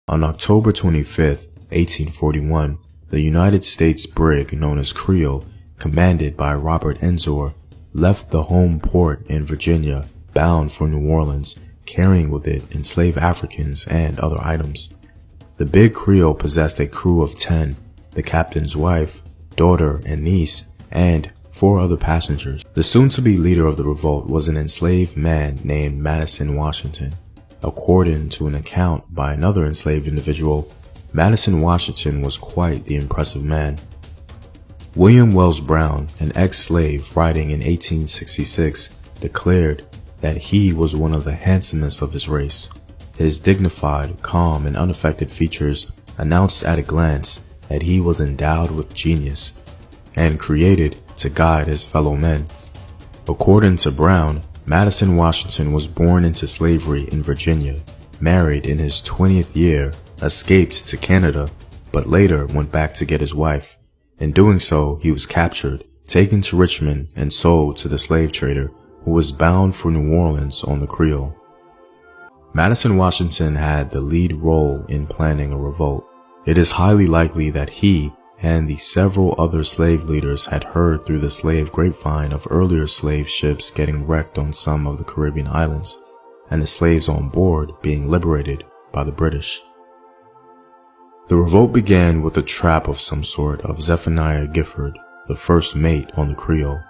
On October 25, 1841, the United States brig known as Creole, commanded by Robert Ensor, left the home port in Virginia bound for New Orleans, carrying with it enslaved Africans and other items. The big Creole possessed a crew of 10, the captain's wife, daughter, and niece, and 4 other passengers. The soon-to-be leader of the revolt was an enslaved man named Madison Washington. According to an account by another enslaved individual, Madison Washington was quite the impressive man. William Wells Brown, an ex-slave writing in 1866, declared that he was one of the handsomest of his race. His dignified, calm, and unaffected features announced at a glance that he was endowed with genius and created to guide his fellow men. According to Brown, Madison Washington was born into slavery in Virginia, married in his 20th year, escaped to Canada, but later went back to get his wife. In doing so, he was captured, taken to Richmond, and sold to the slave trader who was bound for New Orleans on the Creole. Madison Washington had the lead role in planning a revolt. It is highly likely that he and the several other slave leaders had heard through the slave grapevine of earlier slave ships getting wrecked on some of the Caribbean islands, and the slaves on board being liberated by the British. The revolt began with a trap of some sort of Zephaniah Gifford, the first mate on the Creole.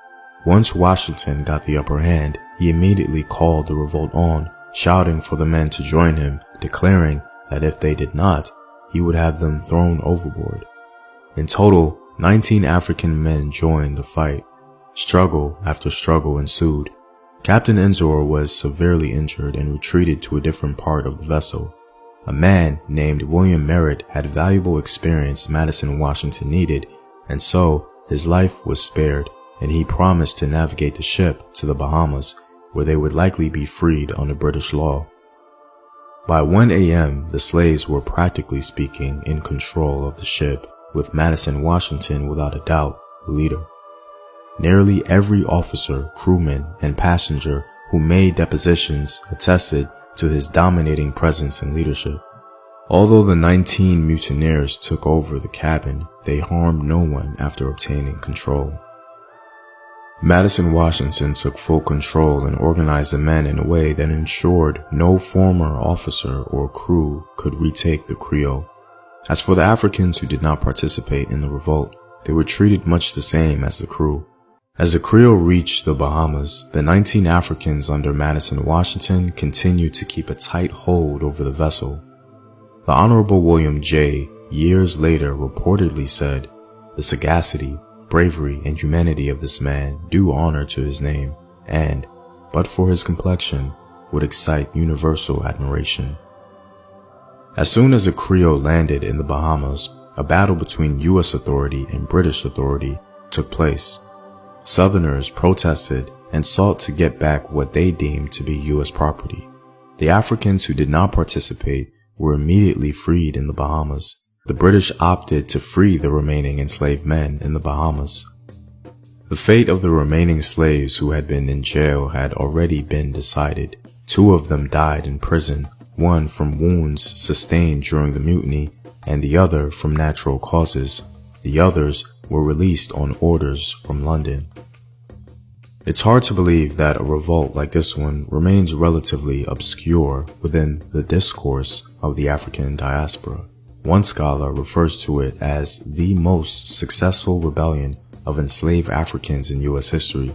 Once Washington got the upper hand, he immediately called the revolt on, shouting for the men to join him, declaring that if they did not, he would have them thrown overboard. In total, 19 African men joined the fight. Struggle after struggle ensued. Captain Ensor was severely injured and retreated to a different part of the vessel. A man named William Merritt had valuable experience Madison Washington needed, and so his life was spared, and he promised to navigate the ship to the Bahamas, where they would likely be freed under British law. By 1 a.m., the slaves were practically speaking in control of the ship, with Madison Washington without a doubt the leader. Nearly every officer, crewman, and passenger who made depositions attested to his dominating presence and leadership. Although the 19 mutineers took over the cabin, they harmed no one after obtaining control. Madison Washington took full control and organized the men in a way that ensured no former officer or crew could retake the Creole. As for the Africans who did not participate in the revolt, they were treated much the same as the crew. As the Creole reached the Bahamas, the 19 Africans under Madison Washington continued to keep a tight hold over the vessel. The Honorable William J. years later reportedly said, "The sagacity, bravery, and humanity of this man do honor to his name, and, but for his complexion, would excite universal admiration." As soon as the Creole landed in the Bahamas, a battle between U.S. authority and British authority took place. Southerners protested and sought to get back what they deemed to be U.S. property. The Africans who did not participate were immediately freed in the Bahamas. The British opted to free the remaining enslaved men in the Bahamas. The fate of the remaining slaves who had been in jail had already been decided. 2 of them died in prison, one from wounds sustained during the mutiny, and the other from natural causes. The others were released on orders from London. It's hard to believe that a revolt like this one remains relatively obscure within the discourse of the African diaspora. One scholar refers to it as the most successful rebellion of enslaved Africans in U.S. history,